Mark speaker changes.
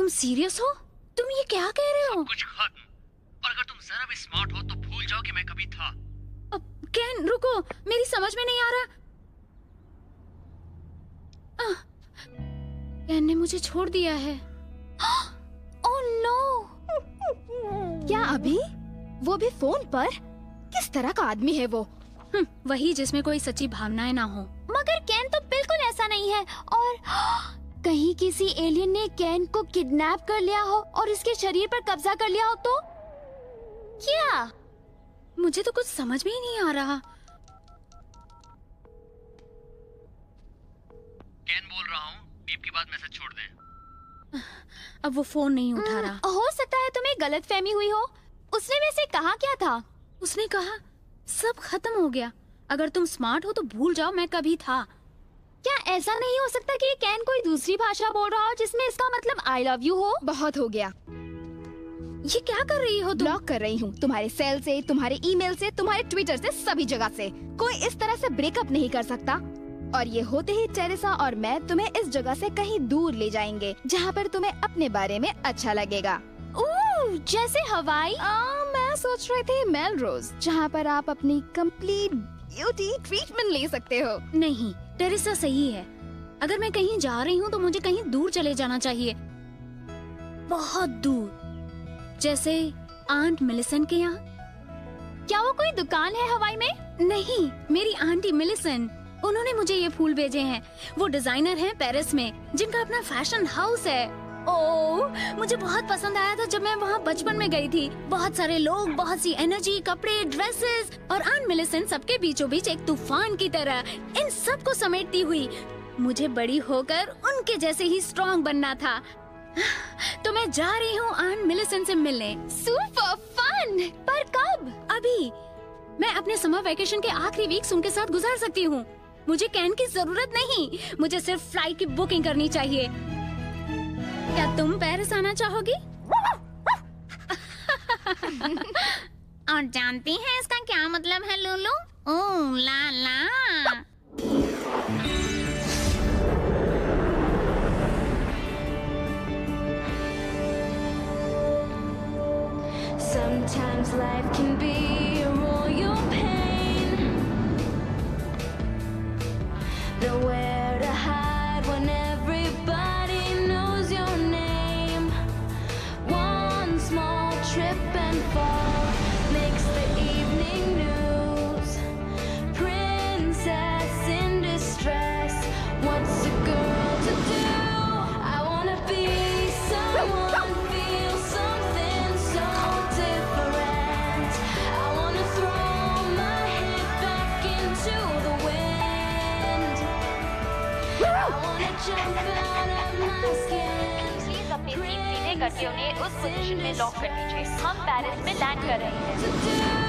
Speaker 1: तुम सीरियस हो? तुम ये क्या कह रहे हो?
Speaker 2: सब कुछ खत्म। और अगर तुम जरा भी स्मार्ट हो तो भूल जाओ कि मैं कभी था।
Speaker 1: कैन रुको, मेरी समझ में नहीं आ रहा। कैन ने मुझे छोड़ दिया है। Oh no!
Speaker 3: क्या अभी? वो भी फोन पर? किस तरह का आदमी है वो?
Speaker 1: वही जिसमें कोई सच्ची भावनाएं ना हो।
Speaker 3: मगर कैन तो बिल्कुल ऐसा नहीं है। और कहीं किसी एलियन ने कैन को किडनैप कर लिया हो और इसके शरीर पर कब्जा कर लिया हो तो? क्या?
Speaker 1: मुझे तो कुछ समझ में ही नहीं आ रहा।
Speaker 2: कैन बोल रहा हूँ, बीप के बाद मैसेज छोड़ दें।
Speaker 1: अब वो फोन नहीं उठा रहा।
Speaker 3: हो सकता है तुम्हें गलतफहमी हुई हो। उसने वैसे कहा क्या था?
Speaker 1: उसने कहा सब खत्म हो गया, अगर तुम स्मार्ट हो तो भूल जाओ मैं कभी था।
Speaker 3: क्या ऐसा नहीं हो सकता कि कैन कोई दूसरी भाषा बोल रहा हो जिसमें इसका मतलब आई लव यू हो? बहुत हो गया।
Speaker 1: ये क्या कर रही हो तुम?
Speaker 3: ब्लॉक कर रही हूँ, तुम्हारे सेल से, तुम्हारे ईमेल से, तुम्हारे ट्विटर से, सभी जगह से। कोई इस तरह से ब्रेकअप नहीं कर सकता। और ये होते ही टेरेसा और मैं तुम्हें इस जगह से कहीं दूर ले जाएंगे जहाँ पर तुम्हें अपने बारे में अच्छा लगेगा। जैसे हवाई? मैं सोच रही थी मेलरोज, जहाँ पर आप अपनी कंप्लीट ब्यूटी ट्रीटमेंट ले सकते हो।
Speaker 1: नहीं, टेरेसा सही है। अगर मैं कहीं जा रही हूँ तो मुझे कहीं दूर चले जाना चाहिए, बहुत दूर, जैसे आंट मिलिसेंट के यहाँ।
Speaker 3: क्या वो कोई दुकान है हवाई में?
Speaker 1: नहीं, मेरी आंटी मिलिसेंट, उन्होंने मुझे ये फूल भेजे हैं। वो डिजाइनर हैं पेरिस में, जिनका अपना फैशन हाउस है। ओह, मुझे बहुत पसंद आया था जब मैं वहाँ बचपन में गई थी। बहुत सारे लोग, बहुत सी एनर्जी, कपड़े, ड्रेसेस, और आंट मिलिसेंट सबके बीचों बीच एक तूफान की तरह इन सब को समेटती हुई। मुझे बड़ी होकर उनके जैसे ही स्ट्रॉन्ग बनना था। तो मैं जा रही हूँ आंट मिलिसेंट से मिलने।
Speaker 3: Super fun! पर कब?
Speaker 1: अभी। मैं अपने समर वेकेशन के आखिरी वीक्स उनके साथ गुजार सकती हूँ। मुझे कैन की जरूरत नहीं, मुझे सिर्फ फ्लाइट की बुकिंग करनी चाहिए। क्या तुम पेरिस आना चाहोगी? और जानती हैं इसका क्या मतलब है लूलू? ओह ला ला।
Speaker 4: Sometimes life can be a royal pain. Nowhere to hide when everybody knows your name. One small trip and fall makes the evening news. Princess in distress, what's a girl to do? I wanna be someone, feel something so different. I wanna throw my head back into the wind. I wanna jump out of my skin.
Speaker 5: Please अपनी seat सीधे करके उन्हें उस position में lock कर दीजिए। हम Paris में लैंड कर रहे हैं।
Speaker 4: To do